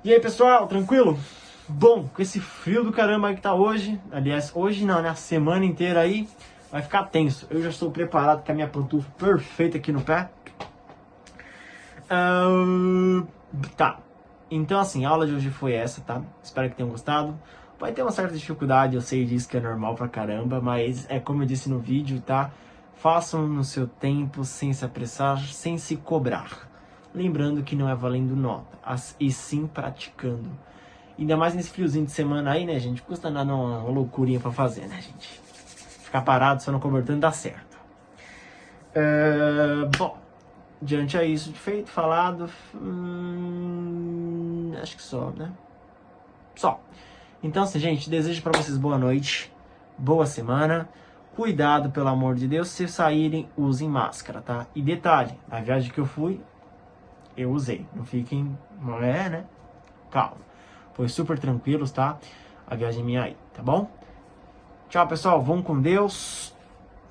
E aí, pessoal, tranquilo? Bom, com esse frio do caramba aí que tá hoje, aliás, hoje não, né? A semana inteira aí, vai ficar tenso. Eu já estou preparado com a minha pantufa perfeita aqui no pé. Tá. Então, assim, a aula de hoje foi essa, tá? Espero que tenham gostado. Vai ter uma certa dificuldade, eu sei disso que é normal pra caramba, mas é como eu disse no vídeo, tá? Façam no seu tempo, sem se apressar, sem se cobrar. Lembrando que não é valendo nota, e sim praticando. Ainda mais nesse friozinho de semana aí, né, gente? Custa nada uma loucurinha pra fazer, né, gente? Ficar parado só no cobertor não dá certo. Bom, diante a isso feito, falado, acho que só, né? Só. Então, assim, gente, desejo pra vocês boa noite, boa semana. Cuidado, pelo amor de Deus, se saírem, usem máscara, tá? E detalhe, na viagem que eu fui, eu usei. Não fiquem, não é, né? Calma. Foi super tranquilos, tá? A viagem minha aí, tá bom? Tchau, pessoal. Vão com Deus.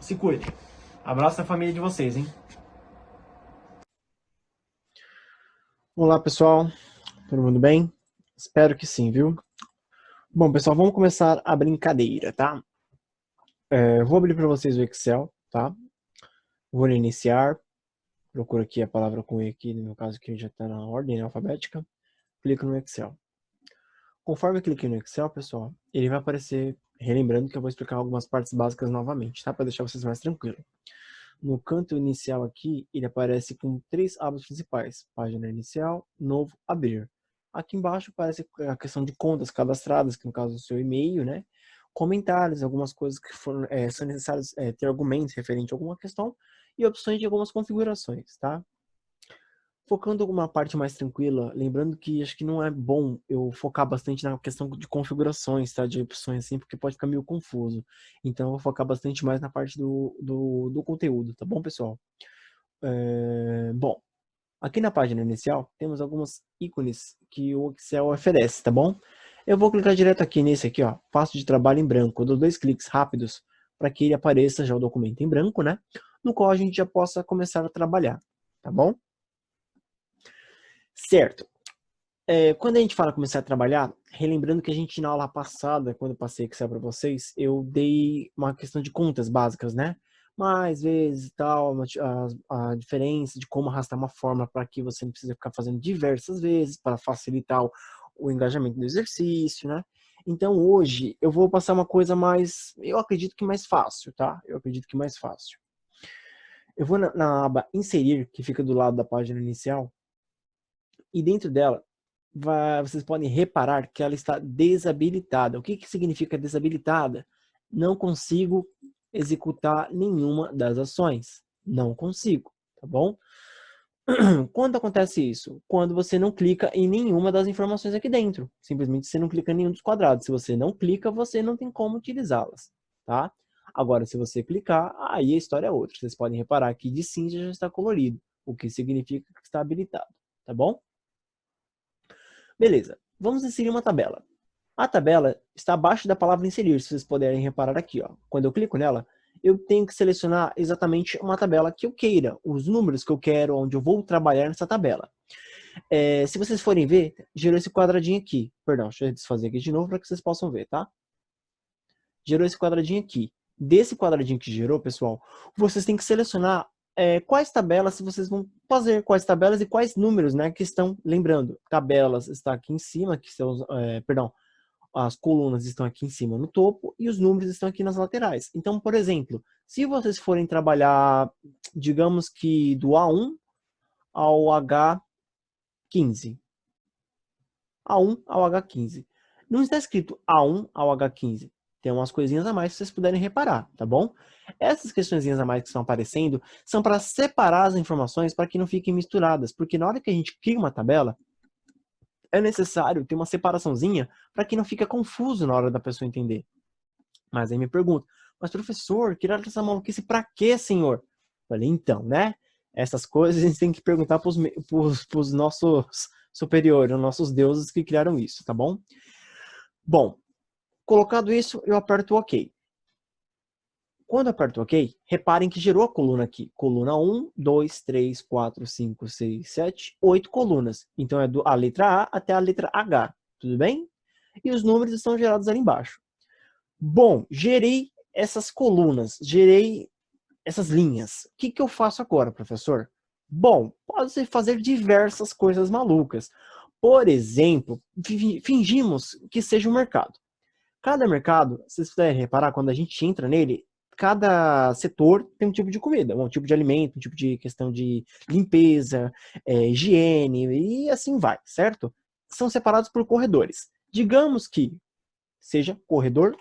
Se cuidem. Abraço da família de vocês, hein? Olá, pessoal. Todo mundo bem? Espero que sim, viu? Bom, pessoal, vamos começar a brincadeira, tá? Eu vou abrir para vocês o Excel, tá? Vou iniciar. Procuro aqui a palavra com E aqui, no meu caso aqui já está na ordem alfabética. Clico no Excel. Conforme eu cliquei no Excel, pessoal, ele vai aparecer, relembrando que eu vou explicar algumas partes básicas novamente, tá? Para deixar vocês mais tranquilos. No canto inicial aqui, ele aparece com 3 abas principais. Página inicial, novo, abrir. Aqui embaixo aparece a questão de contas cadastradas, que no caso do seu e-mail, né? Comentários, algumas coisas que são necessárias ter argumentos referente a alguma questão e opções de algumas configurações, tá? Focando alguma parte mais tranquila, lembrando que acho que não é bom eu focar bastante na questão de configurações, tá? De opções assim, porque pode ficar meio confuso. Então eu vou focar bastante mais na parte do conteúdo, tá bom, pessoal? Bom, aqui na página inicial temos alguns ícones que o Excel oferece, tá bom? Eu vou clicar direto aqui nesse aqui, ó, passo de trabalho em branco. Eu dou 2 cliques rápidos para que ele apareça já o documento em branco, né? No qual a gente já possa começar a trabalhar, tá bom? Certo. Quando a gente fala começar a trabalhar, relembrando que a gente na aula passada, quando eu passei Excel para vocês, eu dei uma questão de contas básicas, né? Mais vezes e tal, a diferença de como arrastar uma fórmula para que você não precisa ficar fazendo diversas vezes, para facilitar o engajamento do exercício, né? Então hoje eu vou passar uma coisa mais, eu acredito que mais fácil, tá? Eu acredito que mais fácil. Eu vou na aba inserir, que fica do lado da página inicial, e dentro dela vocês podem reparar que ela está desabilitada. O que significa desabilitada? Não consigo executar nenhuma das ações. Não consigo, tá bom? Quando acontece isso? Quando você não clica em nenhuma das informações aqui dentro. Simplesmente você não clica em nenhum dos quadrados. Se você não clica, você não tem como utilizá-las, tá? Agora, se você clicar, aí a história é outra. Vocês podem reparar que de cinza já está colorido, o que significa que está habilitado, tá bom? Beleza, vamos inserir uma tabela. A tabela está abaixo da palavra inserir, se vocês puderem reparar aqui, ó. Quando eu clico nela, eu tenho que selecionar exatamente uma tabela que eu queira, os números que eu quero, onde eu vou trabalhar nessa tabela. Se vocês forem ver, gerou esse quadradinho aqui. Perdão, deixa eu desfazer aqui de novo para que vocês possam ver, tá? Gerou esse quadradinho aqui. Desse quadradinho que gerou, pessoal, vocês têm que selecionar quais tabelas vocês vão fazer, quais tabelas e quais números, né, que estão, lembrando, tabelas está aqui em cima, que são, perdão, as colunas estão aqui em cima no topo e os números estão aqui nas laterais. Então, por exemplo, se vocês forem trabalhar, digamos que do A1 ao H15, A1 ao H15, não está escrito A1 ao H15, tem umas coisinhas a mais que vocês puderem reparar, tá bom? Essas questõezinhas a mais que estão aparecendo são para separar as informações para que não fiquem misturadas, porque na hora que a gente cria uma tabela, é necessário ter uma separaçãozinha para que não fique confuso na hora da pessoa entender. Mas aí me pergunta, mas professor, criar essa maluquice para quê, senhor? Falei, então, né? Essas coisas a gente tem que perguntar para os nossos superiores, os nossos deuses que criaram isso, tá bom? Bom, colocado isso, eu aperto OK. Quando eu aperto OK, reparem que gerou a coluna aqui. Coluna 1, 2, 3, 4, 5, 6, 7, 8 colunas. Então é a letra A até a letra H. Tudo bem? E os números estão gerados ali embaixo. Bom, gerei essas colunas, gerei essas linhas. O que eu faço agora, professor? Bom, pode fazer diversas coisas malucas. Por exemplo, fingimos que seja um mercado. Cada mercado, se vocês puderem reparar, quando a gente entra nele, cada setor tem um tipo de comida, um tipo de alimento, um tipo de questão de limpeza, higiene e assim vai, certo? São separados por corredores. Digamos que seja corredor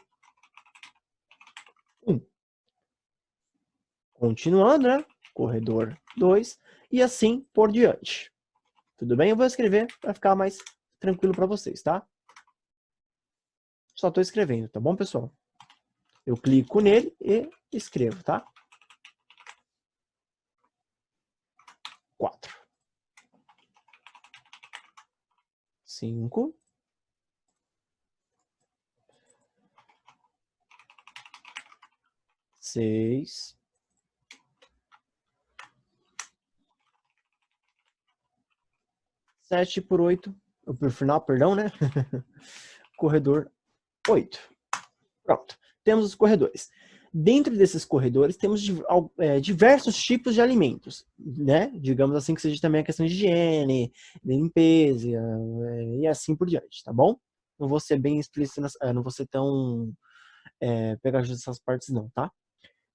1. Continuando, né? Corredor 2 e assim por diante. Tudo bem? Eu vou escrever para ficar mais tranquilo para vocês, tá? Só estou escrevendo, tá bom, pessoal? Eu clico nele e escrevo, tá? 4. 5. 6. 7 por 8. Por final, perdão, né? Corredor 8. Pronto. Temos os corredores. Dentro desses corredores, temos diversos tipos de alimentos, né? Digamos assim, que seja também a questão de higiene, de limpeza, e assim por diante, tá bom? Não vou ser bem explícito, não vou ser tão pegajoso nessas partes não, tá?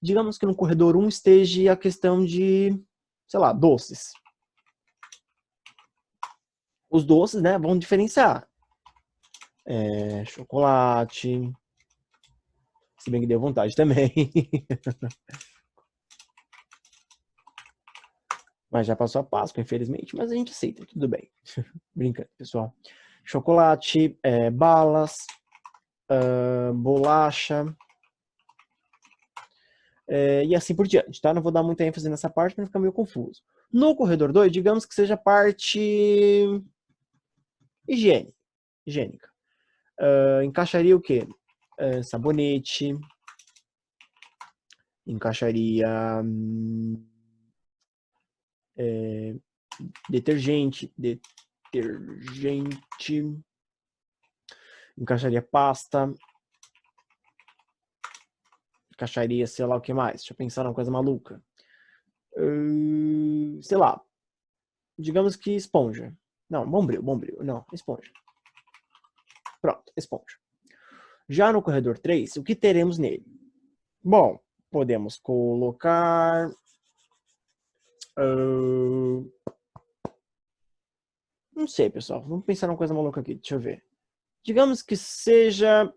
Digamos que no corredor 1 esteja a questão de, sei lá, doces. Os doces, né, vão diferenciar. Chocolate, se bem que deu vontade também. Mas já passou a Páscoa, infelizmente, mas a gente aceita, tudo bem. Brincando, pessoal. Chocolate, balas, bolacha, e assim por diante, tá? Não vou dar muita ênfase nessa parte para não ficar meio confuso. No corredor 2, digamos que seja a parte higiênica. Encaixaria o quê? Sabonete, encaixaria detergente, encaixaria pasta, encaixaria, sei lá o que mais. Deixa eu pensar numa coisa maluca. Sei lá. Digamos que esponja. Não, bombril, não, esponja. Pronto, esponja. Já no corredor 3, o que teremos nele? Bom, podemos colocar... não sei, pessoal. Vamos pensar numa coisa maluca aqui. Deixa eu ver. Digamos que seja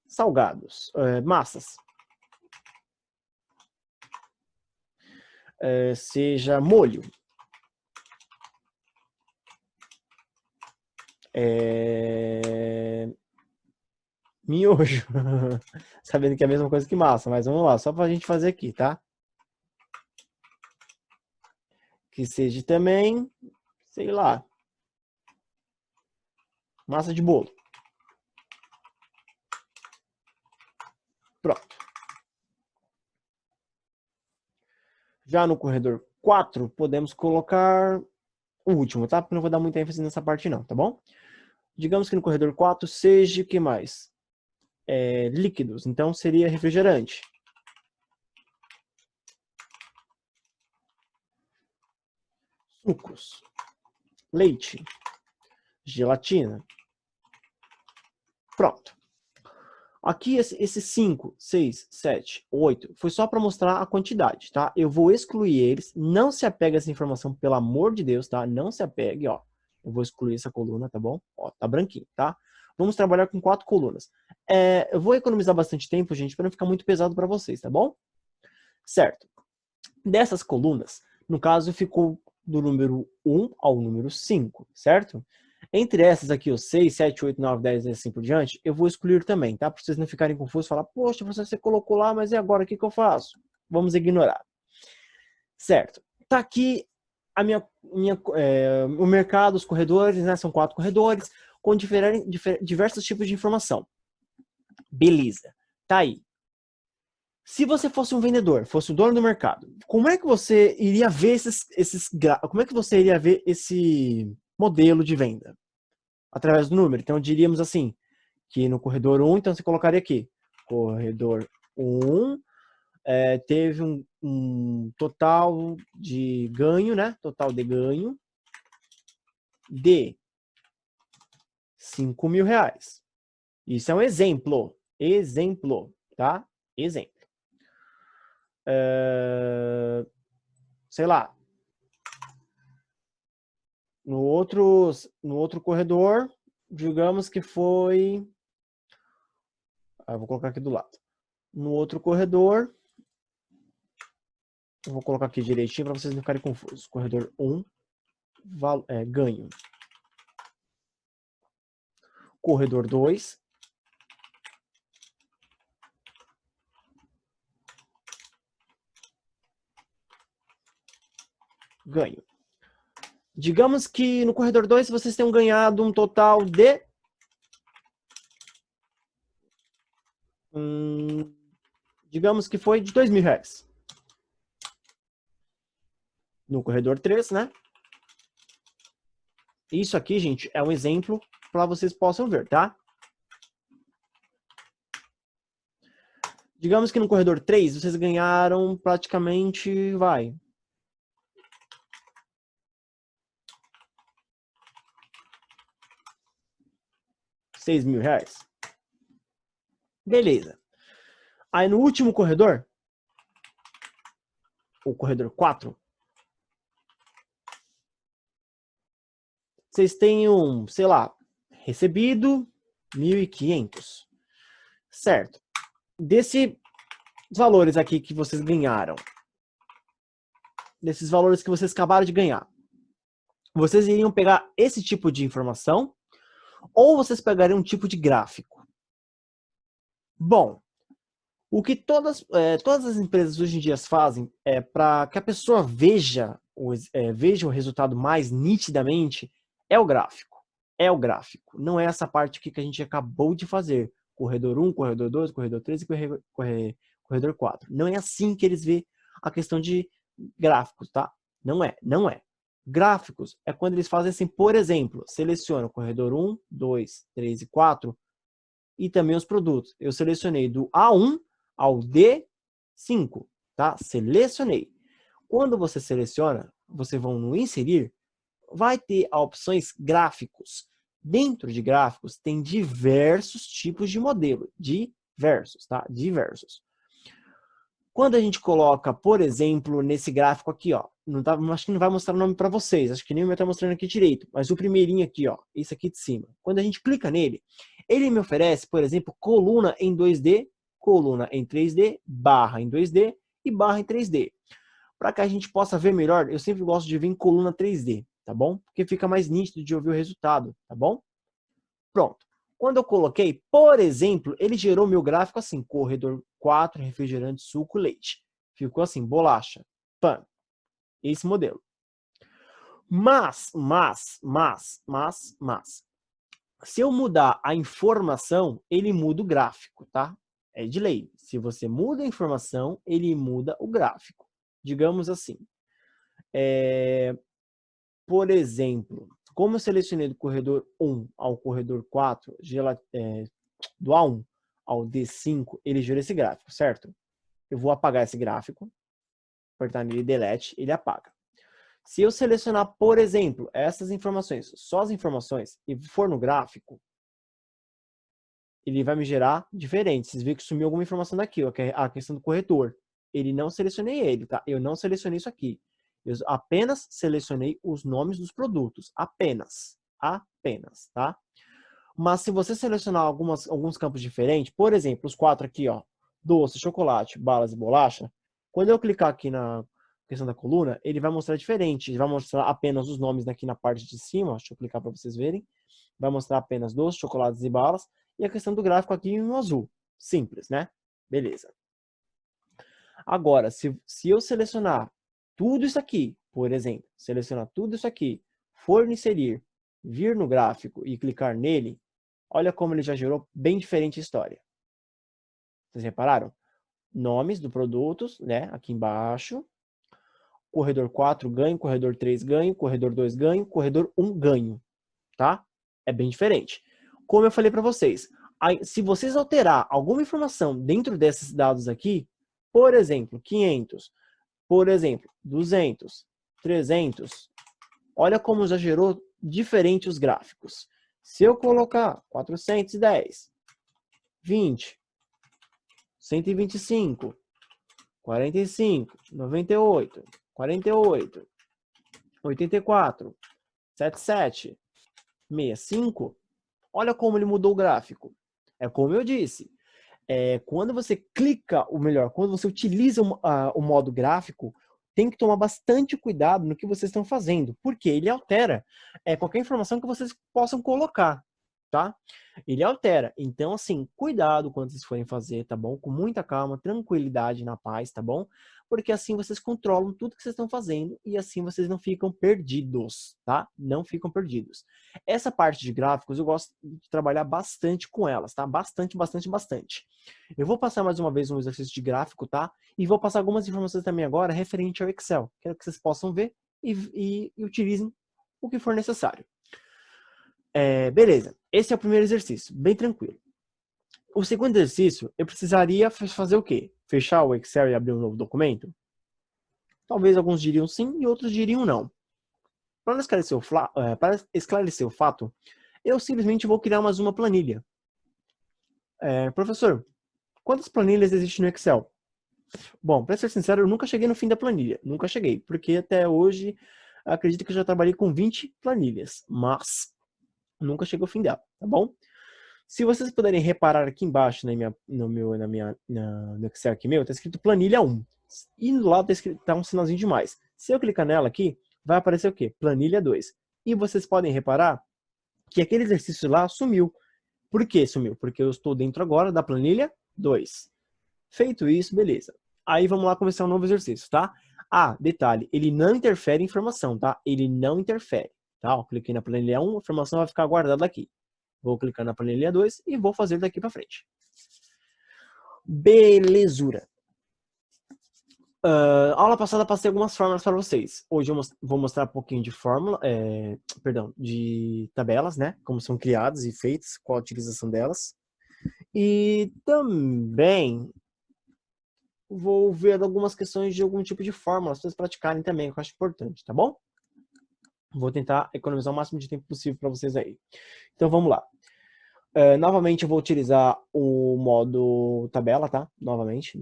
salgados, massas. Seja molho. Miojo. Sabendo que é a mesma coisa que massa, mas vamos lá, só pra gente fazer aqui, tá? Que seja também, sei lá, massa de bolo. Pronto. Já no corredor 4, podemos colocar o último, tá? Porque não vou dar muita ênfase nessa parte não, tá bom? Digamos que no corredor 4 seja o que mais? Líquidos, então seria refrigerante. Sucos. Leite. Gelatina. Pronto. Aqui, esses 5, 6, 7, 8, foi só para mostrar a quantidade, tá? Eu vou excluir eles, não se apegue a essa informação, pelo amor de Deus, tá? Não se apegue, ó. Eu vou excluir essa coluna, tá bom? Ó, tá branquinho, tá? Vamos trabalhar com 4 colunas. Eu vou economizar bastante tempo, gente, para não ficar muito pesado para vocês, tá bom? Certo. Dessas colunas, no caso, ficou do número 1 ao número 5, certo? Entre essas aqui, os 6, 7, 8, 9, 10 e assim por diante, eu vou excluir também, tá? Para vocês não ficarem confusos e falar, poxa, você colocou lá, mas e agora, o que eu faço? Vamos ignorar. Certo. Tá aqui o mercado, os corredores, né? São 4 corredores, com diversos tipos de informação. Beleza. Tá aí. Se você fosse um vendedor, fosse o dono do mercado, como é que você iria ver como é que você iria ver esse modelo de venda? Através do número. Então, diríamos assim, que no corredor 1, então você colocaria aqui, corredor 1, teve um total de ganho, né? Total de ganho de R$ 5.000. Isso é um exemplo. Exemplo, tá? Exemplo. Sei lá. No outro corredor, digamos que foi... vou colocar aqui do lado. No outro corredor, eu vou colocar aqui direitinho para vocês não ficarem confusos. Corredor 1, ganho. Corredor 2, ganho. Digamos que no corredor 2 vocês tenham ganhado um total de... digamos que foi de R$ 2.000. No corredor 3, né? Isso aqui, gente, é um exemplo para vocês possam ver, tá? Digamos que no corredor 3 vocês ganharam praticamente, R$ 6.000. Beleza. Aí no último corredor, o corredor 4, vocês tenham, sei lá, recebido 1.500. Certo. Desses valores aqui que vocês ganharam, desses valores que vocês acabaram de ganhar, vocês iriam pegar esse tipo de informação ou vocês pegariam um tipo de gráfico? Bom, o que todas as empresas hoje em dia fazem é para que a pessoa veja o resultado mais nitidamente é o gráfico. É o gráfico. Não é essa parte aqui que a gente acabou de fazer. Corredor 1, corredor 2, corredor 3 e corredor 4. Não é assim que eles veem a questão de gráficos, tá? Não é, não é. Gráficos é quando eles fazem assim, por exemplo, seleciona o corredor 1, 2, 3 e 4 e também os produtos. Eu selecionei do A1 ao D5, tá? Selecionei. Quando você seleciona, vocês vão no inserir, vai ter opções gráficos. Dentro de gráficos tem diversos tipos de modelo, diversos, tá? Diversos. Quando a gente coloca, por exemplo, nesse gráfico aqui, ó, acho que não vai mostrar o nome para vocês, acho que nem o meu está mostrando aqui direito, mas o primeirinho aqui, ó, esse aqui de cima. Quando a gente clica nele, ele me oferece, por exemplo, coluna em 2D, coluna em 3D, barra em 2D e barra em 3D. Para que a gente possa ver melhor, eu sempre gosto de ver em coluna 3D, tá bom? Porque fica mais nítido de ouvir o resultado, tá bom? Pronto. Quando eu coloquei, por exemplo, ele gerou meu gráfico assim, corredor 4, refrigerante, suco, leite. Ficou assim, bolacha, pão. Esse modelo. Mas, se eu mudar a informação, ele muda o gráfico, tá? É de lei. Se você muda a informação, ele muda o gráfico. Digamos assim. Por exemplo, como eu selecionei do corredor 1 ao corredor 4, do A1 ao D5, ele gera esse gráfico, certo? Eu vou apagar esse gráfico, apertar nele Delete, ele apaga. Se eu selecionar, por exemplo, essas informações, só as informações, e for no gráfico, ele vai me gerar diferente. Vocês viram que sumiu alguma informação daqui, ó, que é a questão do corretor. Ele não selecionei ele, tá? Eu não selecionei isso aqui. Eu apenas selecionei os nomes dos produtos. Apenas. Apenas, tá? Mas se você selecionar alguns campos diferentes, por exemplo, os 4 aqui, ó, doce, chocolate, balas e bolacha, quando eu clicar aqui na questão da coluna, ele vai mostrar diferente. Ele vai mostrar apenas os nomes aqui na parte de cima. Deixa eu clicar para vocês verem. Vai mostrar apenas doces, chocolates e balas. E a questão do gráfico aqui no azul. Simples, né? Beleza. Agora, se eu selecionar tudo isso aqui, por exemplo, selecionar tudo isso aqui, for inserir, vir no gráfico e clicar nele, olha como ele já gerou bem diferente a história. Vocês repararam? nomes dos produtos, né? Aqui embaixo. Corredor 4 ganho, corredor 3 ganho, corredor 2 ganho, corredor 1 ganho, tá? É bem diferente. Como eu falei para vocês, se vocês alterar alguma informação dentro desses dados aqui, por exemplo, 500, por exemplo, 200, 300, olha como já gerou diferente os gráficos. Se eu colocar 410, 20, 125, 45, 98, 48, 84, 77, 65, olha como ele mudou o gráfico. É como eu disse, quando você clica, ou melhor, quando você utiliza o modo gráfico, tem que tomar bastante cuidado no que vocês estão fazendo, porque ele altera qualquer informação que vocês possam colocar, tá? Ele altera. Então, assim, cuidado quando vocês forem fazer, tá bom? Com muita calma, tranquilidade, na paz, tá bom? Porque assim vocês controlam tudo que vocês estão fazendo e assim vocês não ficam perdidos, tá? Não ficam perdidos. Essa parte de gráficos eu gosto de trabalhar bastante com elas, tá? Bastante, bastante, bastante. Eu vou passar mais uma vez um exercício de gráfico, tá? E vou passar algumas informações também agora referente ao Excel. Quero que vocês possam ver e utilizem o que for necessário. Beleza, esse é o primeiro exercício, bem tranquilo. O segundo exercício, eu precisaria fazer o quê? Fechar o Excel e abrir um novo documento? Talvez alguns diriam sim e outros diriam não. Para esclarecer o fato, eu simplesmente vou criar mais uma planilha. Professor, quantas planilhas existem no Excel? Bom, para ser sincero, eu nunca cheguei no fim da planilha. Nunca cheguei, porque até hoje acredito que eu já trabalhei com 20 planilhas, mas nunca cheguei ao fim dela, tá bom? Se vocês puderem reparar aqui embaixo no Excel aqui meu, está escrito planilha 1. E do lado tá um sinalzinho de mais. Se eu clicar nela aqui, vai aparecer o quê? Planilha 2. E vocês podem reparar que aquele exercício lá sumiu. Por que sumiu? Porque eu estou dentro agora da planilha 2. Feito isso, beleza. Aí vamos lá começar um novo exercício, tá? Detalhe, ele não interfere em informação, tá? Ele não interfere, tá? Eu cliquei na planilha 1, a informação vai ficar guardada aqui. Vou clicar na planilha 2 e vou fazer daqui para frente. Belezura. Aula passada passei algumas fórmulas para vocês. Hoje eu vou mostrar um pouquinho de de tabelas, né? Como são criadas e feitas, qual a utilização delas. E também vou ver algumas questões de algum tipo de fórmula, para vocês praticarem também, que eu acho importante, tá bom? Vou tentar economizar o máximo de tempo possível para vocês aí. Então vamos lá. Novamente eu vou utilizar o modo tabela, tá? Novamente.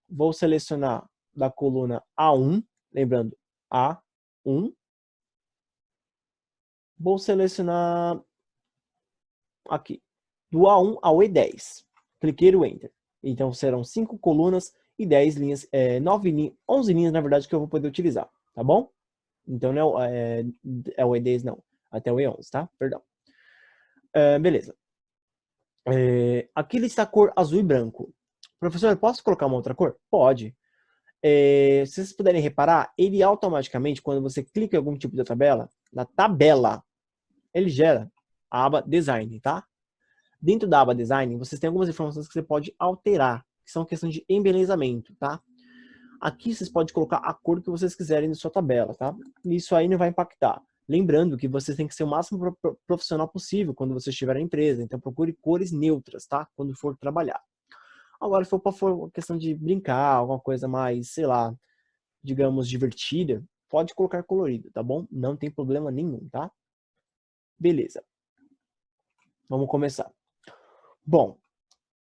Vou selecionar da coluna A1, lembrando, A1. Vou selecionar aqui, do A1 ao E10. Cliquei no Enter. Então serão 5 colunas e 10 linhas, 11 linhas, na verdade, que eu vou poder utilizar, tá bom? Então não é o E10 não, até o E11, tá? Perdão. Beleza. Aqui ele está a cor azul e branco. Professor, eu posso colocar uma outra cor? Pode. Se vocês puderem reparar, ele automaticamente, quando você clica em algum tipo de tabela, na tabela, ele gera a aba Design, tá? Dentro da aba Design, vocês têm algumas informações que você pode alterar, que são questão de embelezamento, tá? Aqui vocês podem colocar a cor que vocês quiserem na sua tabela, tá? Isso aí não vai impactar. Lembrando que vocês têm que ser o máximo profissional possível quando você estiver na empresa, então procure cores neutras, tá? Quando for trabalhar. Agora, se for uma questão de brincar, alguma coisa mais, sei lá, digamos, divertida, pode colocar colorido, tá bom? Não tem problema nenhum, tá? Beleza. Vamos começar. Bom,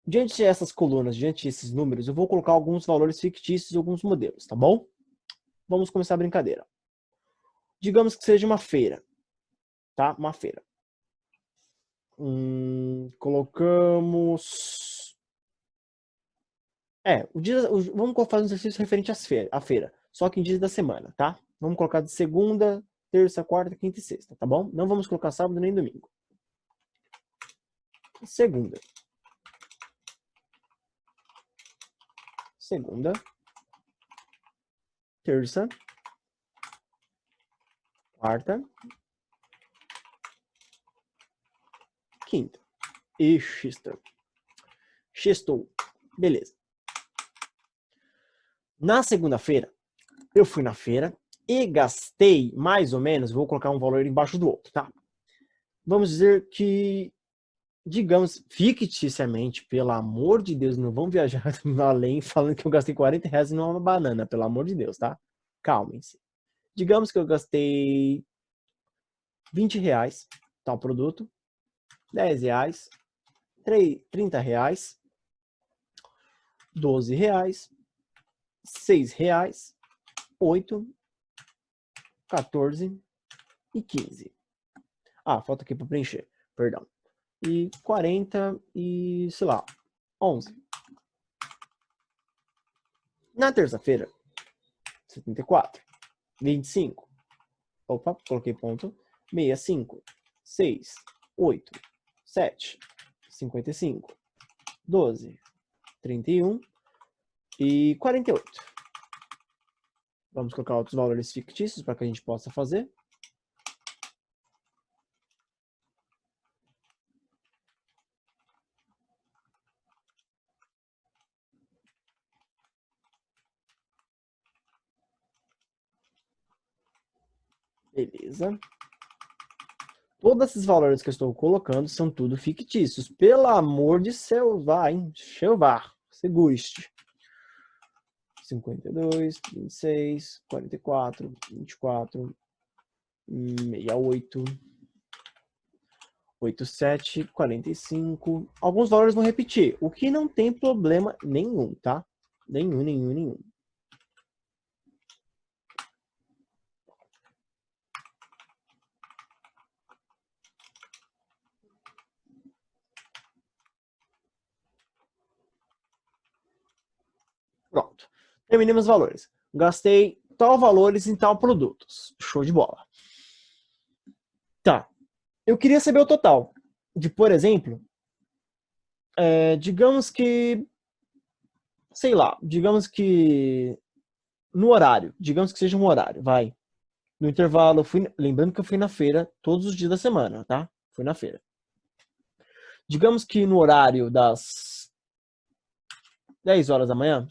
diante dessas colunas, diante desses números, eu vou colocar alguns valores fictícios e alguns modelos, tá bom? Vamos começar a brincadeira. Digamos que seja uma feira, tá? Uma feira. Colocamos... vamos fazer um exercício referente à feira, só que em dias da semana, tá? Vamos colocar de segunda, terça, quarta, quinta e sexta, tá bom? Não vamos colocar sábado nem domingo. Segunda. Terça, quarta, quinta e sexta. Sextou. Beleza. Na segunda-feira, eu fui na feira e gastei mais ou menos, vou colocar um valor embaixo do outro, tá? Vamos dizer que, digamos, ficticiamente, pelo amor de Deus, não vão viajar além falando que eu gastei R$ 40 numa banana, pelo amor de Deus, tá? Calmem-se. Digamos que eu gastei R$ 20, tal produto, R$ 10, R$ 30, R$ 12, R$ 6, 8, 14 e 15. Ah, falta aqui para preencher, perdão. E 40 e, sei lá, 11. Na terça-feira, 74, 25. Opa, coloquei ponto. 65, 6, 8, 7, 55, 12, 31 e 48. Vamos colocar outros valores fictícios para que a gente possa fazer. Beleza. Todos esses valores que eu estou colocando são tudo fictícios. Pelo amor de Jeová, hein? Jeová, segure-se. 52, 26, 44, 24, 68, 87, 45. Alguns valores vão repetir, o que não tem problema nenhum, tá? Nenhum. Pronto. Terminemos os valores. Gastei tal valores em tal produtos. Show de bola. Tá. Eu queria saber o total. De, por exemplo, digamos que, sei lá, digamos que no horário, digamos que seja um horário, vai. No intervalo, lembrando que eu fui na feira todos os dias da semana, tá? Fui na feira. Digamos que no horário das 10 horas da manhã,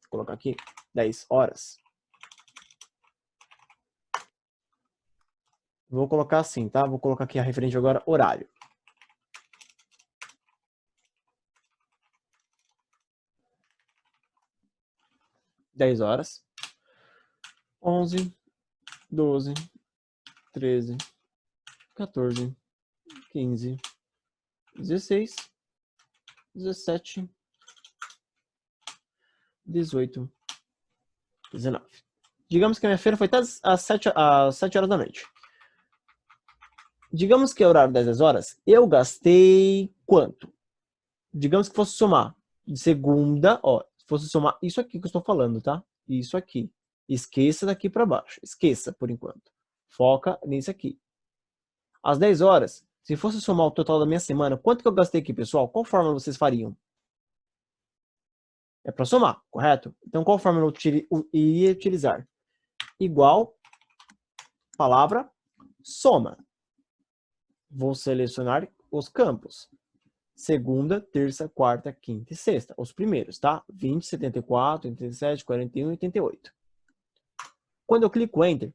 vou colocar aqui, 10 horas. Vou colocar assim, tá? Vou colocar aqui a referente agora, horário. Dez horas. 11, 12, 13, 14, 15, 16, 17, 18, 19. Digamos que a minha feira foi até às 7 horas da noite. Digamos que é o horário das 10 horas, eu gastei quanto? Digamos que fosse somar de segunda, ó, fosse somar isso aqui que eu estou falando, tá? Isso aqui. Esqueça daqui para baixo. Esqueça por enquanto. Foca nisso aqui. Às 10 horas, se fosse somar o total da minha semana, quanto que eu gastei aqui, pessoal? Qual forma vocês fariam? É para somar, correto? Então, qual forma eu iria utilizar? Igual, palavra, soma. Vou selecionar os campos. Segunda, terça, quarta, quinta e sexta. Os primeiros, tá? 20, 74, 87, 41 e 88. Quando eu clico Enter,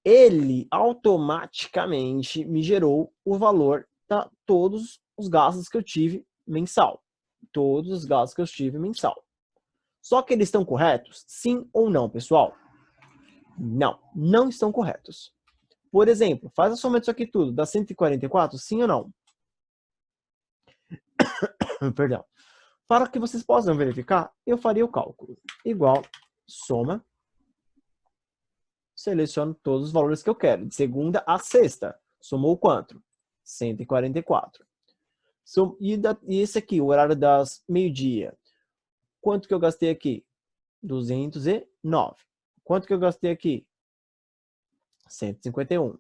ele automaticamente me gerou o valor de todos os gastos que eu tive mensal. Todos os gastos que eu tive mensal. Só que eles estão corretos? Sim ou não, pessoal? Não, não estão corretos. Por exemplo, faz a soma disso aqui tudo, dá 144, sim ou não? Perdão. Para que vocês possam verificar, eu faria o cálculo. Igual, soma, seleciono todos os valores que eu quero, de segunda a sexta. Somou quanto? 144. E esse aqui, o horário das meio-dia. Quanto que eu gastei aqui? 209. Quanto que eu gastei aqui? 151.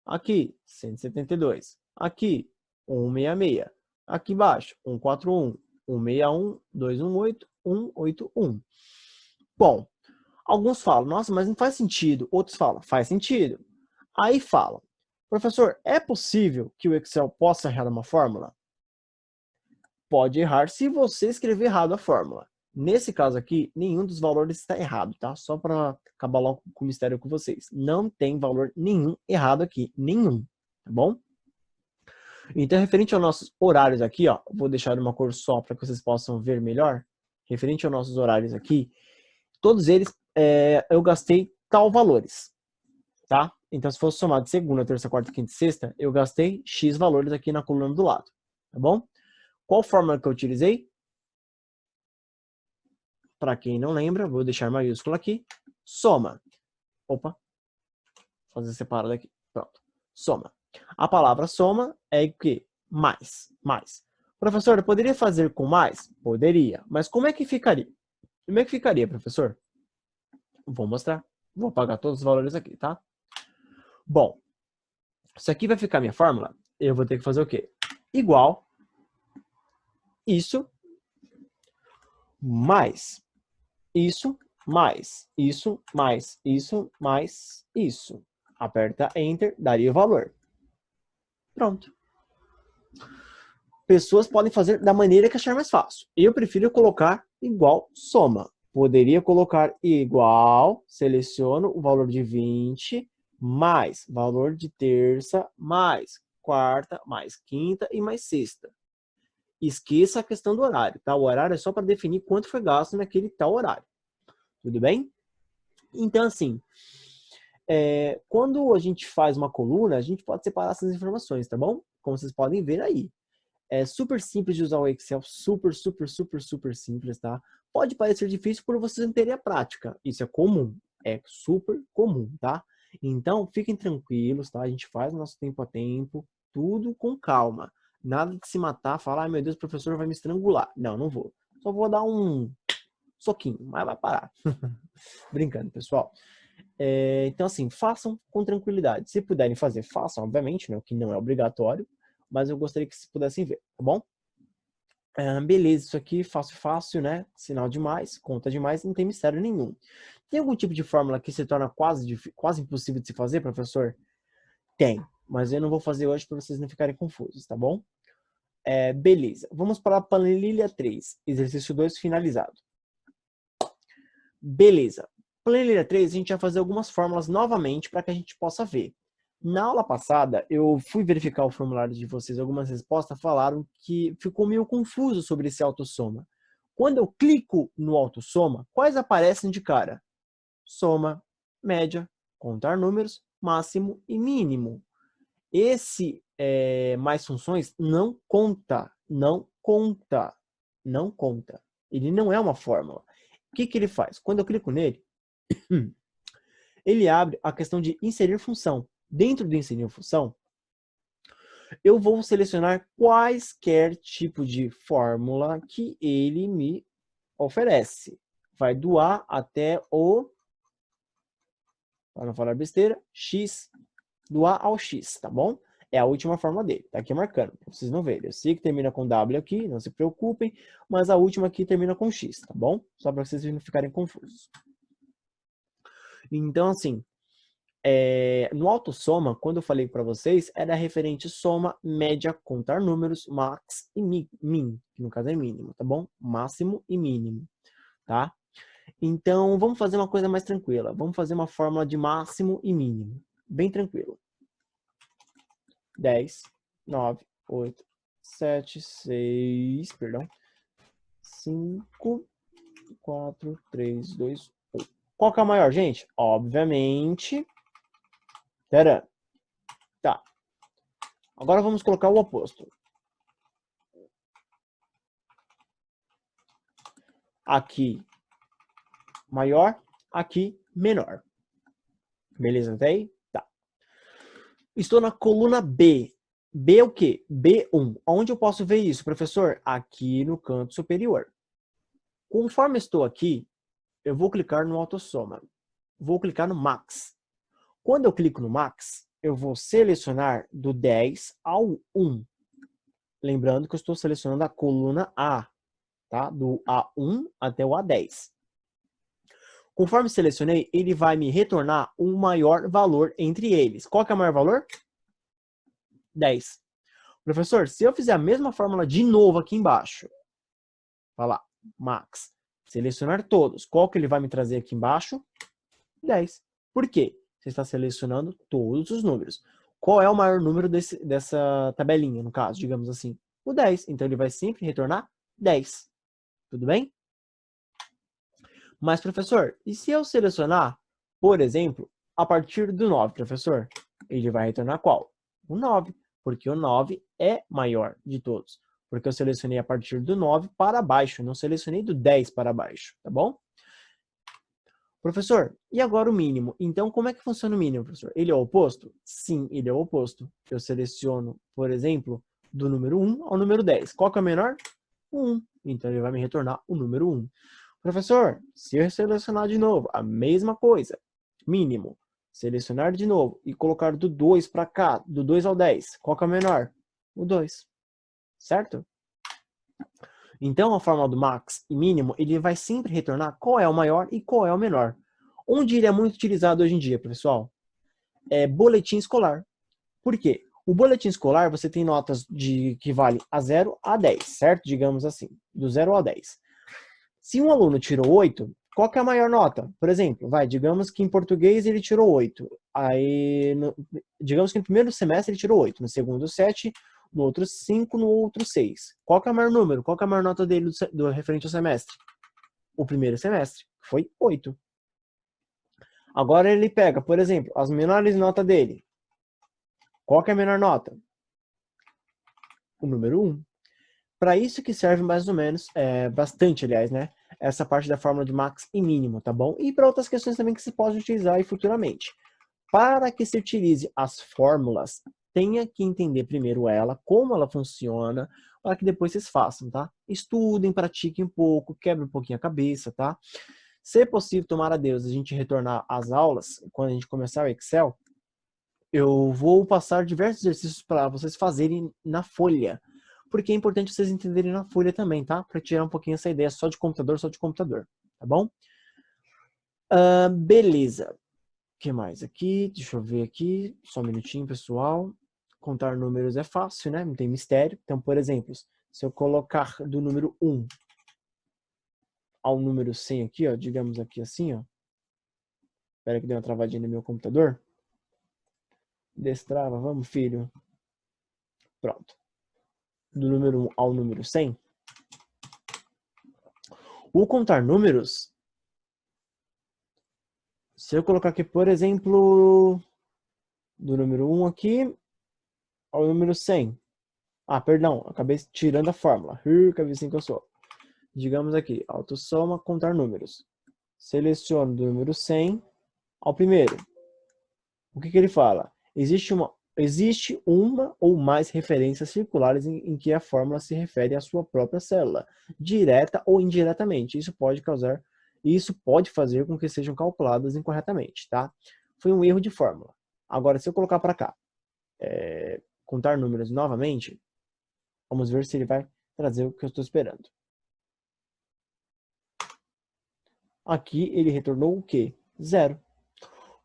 Aqui, 172. Aqui, 166. Aqui embaixo, 141, 161, 218, 181. Bom, alguns falam, nossa, mas não faz sentido. Outros falam, faz sentido. Aí falam, professor, é possível que o Excel possa errar uma fórmula? Pode errar se você escrever errado a fórmula. Nesse caso aqui, nenhum dos valores está errado, tá? Só para acabar logo com o mistério com vocês. Não tem valor nenhum errado aqui. Nenhum, tá bom? Então, referente aos nossos horários aqui, ó, vou deixar uma cor só para que vocês possam ver melhor. Referente aos nossos horários aqui, todos eles eu gastei tal valores, tá? Então, se fosse somado de segunda, terça, quarta, quinta e sexta, eu gastei X valores aqui na coluna do lado, tá bom? Qual fórmula que eu utilizei? Para quem não lembra, vou deixar maiúsculo aqui. Soma. Opa. Vou fazer separado aqui. Pronto. Soma. A palavra soma é o quê? Mais. Mais. Professor, eu poderia fazer com mais? Poderia. Mas como é que ficaria? Como é que ficaria, professor? Vou mostrar. Vou apagar todos os valores aqui, tá? Bom. Isso aqui vai ficar minha fórmula. Eu vou ter que fazer o quê? Igual isso mais isso, mais isso, mais isso, mais isso. Aperta Enter, daria o valor. Pronto. Pessoas podem fazer da maneira que achar mais fácil. Eu prefiro colocar igual soma. Poderia colocar igual, seleciono o valor de 20, mais valor de terça, mais quarta, mais quinta e mais sexta. Esqueça a questão do horário, tá? O horário é só para definir quanto foi gasto naquele tal horário. Tudo bem? Então, assim, quando a gente faz uma coluna, a gente pode separar essas informações, tá bom? Como vocês podem ver aí. É super simples de usar o Excel, super simples, tá? Pode parecer difícil por vocês não terem a prática. Isso é comum, é super comum, tá? Então, fiquem tranquilos, tá? A gente faz o nosso tempo a tempo, tudo com calma. Nada de se matar, falar, ai meu Deus, o professor vai me estrangular. Não, não vou. Só vou dar um soquinho, mas vai parar. Brincando, pessoal. Então, assim, façam com tranquilidade. Se puderem fazer, façam, obviamente, né? O que não é obrigatório. Mas eu gostaria que vocês pudessem ver, tá bom? Beleza, isso aqui fácil, né? Sinal de mais, conta de mais, não tem mistério nenhum. Tem algum tipo de fórmula que se torna quase impossível de se fazer, professor? Tem, mas eu não vou fazer hoje para vocês não ficarem confusos, tá bom? Beleza, vamos para a planilha 3, exercício 2 finalizado. Beleza, planilha 3 a gente vai fazer algumas fórmulas novamente para que a gente possa ver. Na aula passada, eu fui verificar o formulário de vocês, algumas respostas falaram que ficou meio confuso sobre esse autossoma. Quando eu clico no autossoma, quais aparecem de cara? Soma, média, contar números, máximo e mínimo. Esse mais funções não conta, não conta, não conta. Ele não é uma fórmula. O que ele faz? Quando eu clico nele, ele abre a questão de inserir função. Dentro do inserir função, eu vou selecionar quaisquer tipo de fórmula que ele me oferece. Vai do A até o, para não falar besteira, X, do A ao X, tá bom? É a última fórmula dele, tá aqui marcando, pra vocês não verem. Eu sei que termina com W aqui, não se preocupem, mas a última aqui termina com X, tá bom? Só para vocês não ficarem confusos. Então, assim, no autossoma, quando eu falei para vocês, era referente soma, média, contar números, max e min, que no caso é mínimo, tá bom? Máximo e mínimo, tá? Então, vamos fazer uma coisa mais tranquila. Vamos fazer uma fórmula de máximo e mínimo. Bem tranquilo. 10, 9, 8, 7, 6, perdão. 5, 4, 3, 2, 1. Qual que é a maior, gente? Obviamente... Tcharam. Tá. Agora vamos colocar o oposto. Aqui maior, aqui menor. Beleza até aí? Tá. Estou na coluna B. B é o quê? B1. Onde eu posso ver isso, professor? Aqui no canto superior. Conforme estou aqui, eu vou clicar no autossoma. Vou clicar no max. Quando eu clico no max, eu vou selecionar do 10 ao 1. Lembrando que eu estou selecionando a coluna A, tá? Do A1 até o A10. Conforme selecionei, ele vai me retornar um maior valor entre eles. Qual que é o maior valor? 10. Professor, se eu fizer a mesma fórmula de novo aqui embaixo, vai lá, max, Selecionar todos. Qual que ele vai me trazer aqui embaixo? 10. Por quê? Você está selecionando todos os números. Qual é o maior número dessa tabelinha, no caso, digamos assim? O 10. Então, ele vai sempre retornar 10. Tudo bem? Mas, professor, e se eu selecionar, por exemplo, a partir do 9, professor? Ele vai retornar qual? O 9, porque o 9 é maior de todos. Porque eu selecionei a partir do 9 para baixo, não selecionei do 10 para baixo, tá bom? Professor, e agora o mínimo? Então, como é que funciona o mínimo, professor? Ele é o oposto? Sim, ele é o oposto. Eu seleciono, por exemplo, do número 1 ao número 10. Qual que é o menor? O 1. Então, ele vai me retornar o número 1. Professor, se eu selecionar de novo a mesma coisa, mínimo, selecionar de novo e colocar do 2 para cá, do 2 ao 10, qual que é o menor? O 2. Certo? Então, a fórmula do max e mínimo, ele vai sempre retornar qual é o maior e qual é o menor. Onde ele é muito utilizado hoje em dia, pessoal? É boletim escolar. Por quê? O boletim escolar, você tem notas que valem a 0 a 10, certo? Digamos assim, do 0 ao 10. Se um aluno tirou 8, qual que é a maior nota? Por exemplo, digamos que em português ele tirou 8. Aí, digamos que no primeiro semestre ele tirou 8, no segundo 7, no outro 5, no outro 6. Qual que é o maior número? Qual que é a maior nota dele do referente ao semestre? O primeiro semestre, foi 8. Agora ele pega, por exemplo, as menores notas dele. Qual que é a menor nota? O número 1. Para isso que serve mais ou menos, bastante aliás, né? Essa parte da fórmula de max e mínimo, tá bom? E para outras questões também que se pode utilizar aí futuramente. Para que se utilize as fórmulas, tenha que entender primeiro ela, como ela funciona, para que depois vocês façam, tá? Estudem, pratiquem um pouco, quebrem um pouquinho a cabeça, tá? Se possível, tomara a Deus, a gente retornar às aulas, quando a gente começar o Excel, eu vou passar diversos exercícios para vocês fazerem na folha. Porque é importante vocês entenderem na folha também, tá? Para tirar um pouquinho essa ideia só de computador, tá bom? Beleza. O que mais aqui? Deixa eu ver aqui. Só um minutinho, pessoal. Contar números é fácil, né? Não tem mistério. Então, por exemplo, se eu colocar do número 1 ao número 100 aqui, ó, digamos aqui assim, ó. Espera que deu uma travadinha no meu computador. Destrava, vamos, filho. Pronto. Do número 1 ao número 100. O contar números, se eu colocar aqui, por exemplo, do número 1 aqui ao número 100. Ah, perdão, acabei tirando a fórmula. Cabecinha que eu sou. Digamos aqui, autossoma, contar números. Seleciono do número 100 ao primeiro. O que ele fala? Existe uma ou mais referências circulares em que a fórmula se refere à sua própria célula, direta ou indiretamente. Isso pode fazer com que sejam calculadas incorretamente, tá? Foi um erro de fórmula. Agora, se eu colocar para cá, contar números novamente, vamos ver se ele vai trazer o que eu estou esperando. Aqui ele retornou o quê? 0.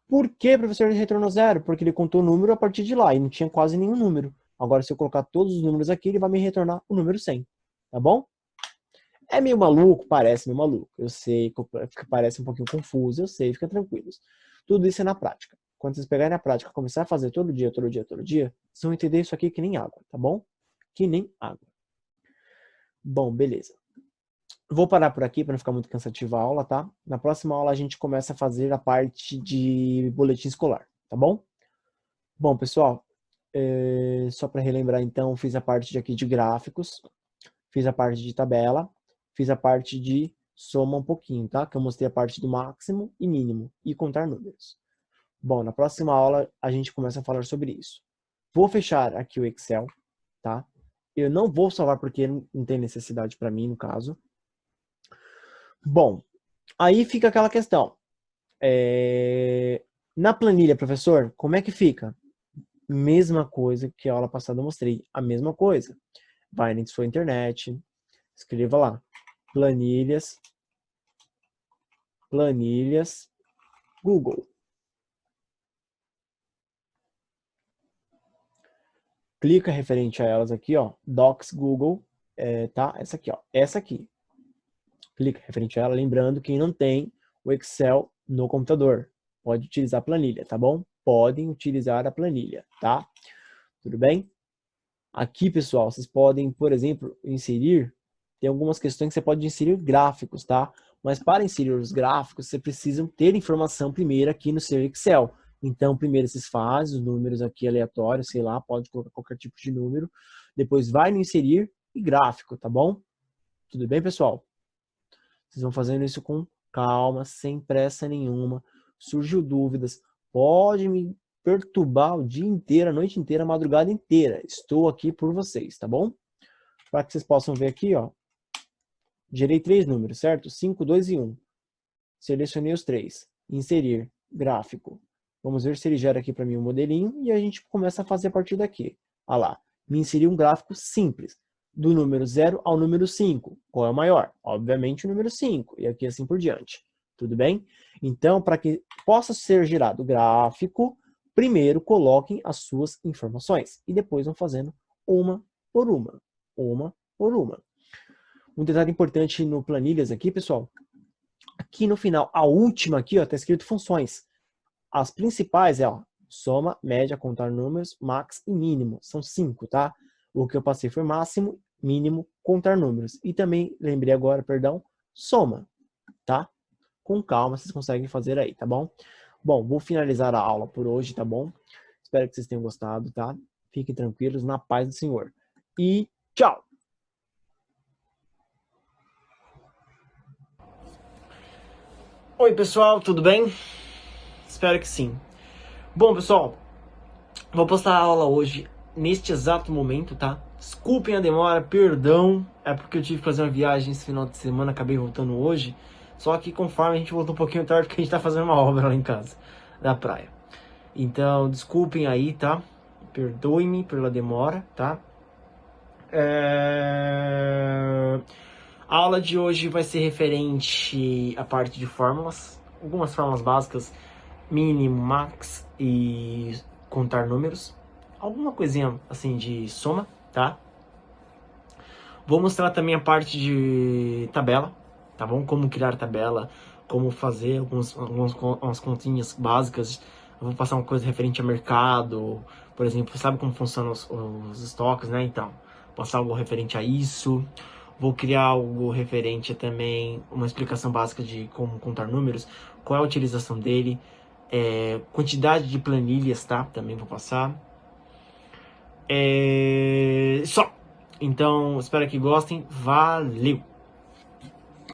Por que, professor, ele retornou 0? Porque ele contou o número a partir de lá e não tinha quase nenhum número. Agora, se eu colocar todos os números aqui, ele vai me retornar o número 100. Tá bom? É meio maluco? Parece meio maluco. Eu sei que parece um pouquinho confuso, eu sei, fica tranquilos. Tudo isso é na prática. Quando vocês pegarem na prática, começar a fazer todo dia, vocês vão entender isso aqui que nem água, tá bom? Que nem água. Bom, beleza. Vou parar por aqui para não ficar muito cansativa a aula, tá? Na próxima aula a gente começa a fazer a parte de boletim escolar, tá bom? Bom, pessoal, só para relembrar então, fiz a parte aqui de gráficos, fiz a parte de tabela, fiz a parte de soma um pouquinho, tá? Que eu mostrei a parte do máximo e mínimo e contar números. Bom, na próxima aula a gente começa a falar sobre isso. Vou fechar aqui o Excel, tá? Eu não vou salvar porque não tem necessidade para mim, no caso. Bom, aí fica aquela questão. Na planilha, professor, como é que fica? Mesma coisa que a aula passada eu mostrei. A mesma coisa. Vai na sua internet, escreva lá. Planilhas Google. Clica referente a elas aqui, ó. Docs Google, tá? Essa aqui, ó. Essa aqui. clica referente a ela, lembrando quem não tem o Excel no computador, pode utilizar a planilha, tá bom? Podem utilizar a planilha, tá? Tudo bem? Aqui, pessoal, vocês podem, por exemplo, inserir, tem algumas questões que você pode inserir gráficos, tá? Mas para inserir os gráficos, você precisa ter informação primeiro aqui no seu Excel. Então, primeiro vocês fazem os números aqui aleatórios, sei lá, pode colocar qualquer tipo de número. Depois vai no inserir e gráfico, tá bom? Tudo bem, pessoal? Vocês vão fazendo isso com calma, sem pressa nenhuma. Surgiu dúvidas, pode me perturbar o dia inteiro, a noite inteira, a madrugada inteira. Estou aqui por vocês, tá bom? Para que vocês possam ver aqui, ó. Gerei 3 números, certo? 5, 2 e 1. Selecionei os 3. Inserir, gráfico. Vamos ver se ele gera aqui para mim um modelinho e a gente começa a fazer a partir daqui. Olha lá, me inseriu um gráfico simples. Do número 0 ao número 5. Qual é o maior? Obviamente o número 5. E aqui assim por diante. Tudo bem? Então, para que possa ser gerado o gráfico, primeiro coloquem as suas informações. E depois vão fazendo uma por uma. Uma por uma. Um detalhe importante no planilhas aqui, pessoal. Aqui no final, a última aqui, ó, tá escrito funções. As principais é, ó, soma, média, contar números, max e mínimo. São 5, tá? O que eu passei foi máximo, mínimo, contar números. E também, lembrei agora, perdão, soma, tá? Com calma, vocês conseguem fazer aí, tá bom? Bom, vou finalizar a aula por hoje, tá bom? Espero que vocês tenham gostado, tá? Fiquem tranquilos, na paz do Senhor. E tchau! Oi, pessoal, tudo bem? Espero que sim. Bom, pessoal, vou postar a aula hoje, neste exato momento, tá? Desculpem a demora, perdão, é porque eu tive que fazer uma viagem esse final de semana, acabei voltando hoje. Só que conforme a gente voltou um pouquinho tarde, porque a gente tá fazendo uma obra lá em casa, da praia. Então, desculpem aí, tá? Perdoem-me pela demora, tá? A aula de hoje vai ser referente à parte de fórmulas, algumas fórmulas básicas, mínimo, max e contar números, alguma coisinha assim de soma, tá? Vou mostrar também a parte de tabela, tá bom? Como criar tabela, como fazer algumas continhas básicas. Eu vou passar uma coisa referente a mercado, por exemplo, sabe como funcionam os estoques, né? Então, passar algo referente a isso. Vou criar algo referente a também uma explicação básica de como contar números, qual é a utilização dele, quantidade de planilhas, tá? Também vou passar. Só. Então, espero que gostem. Valeu!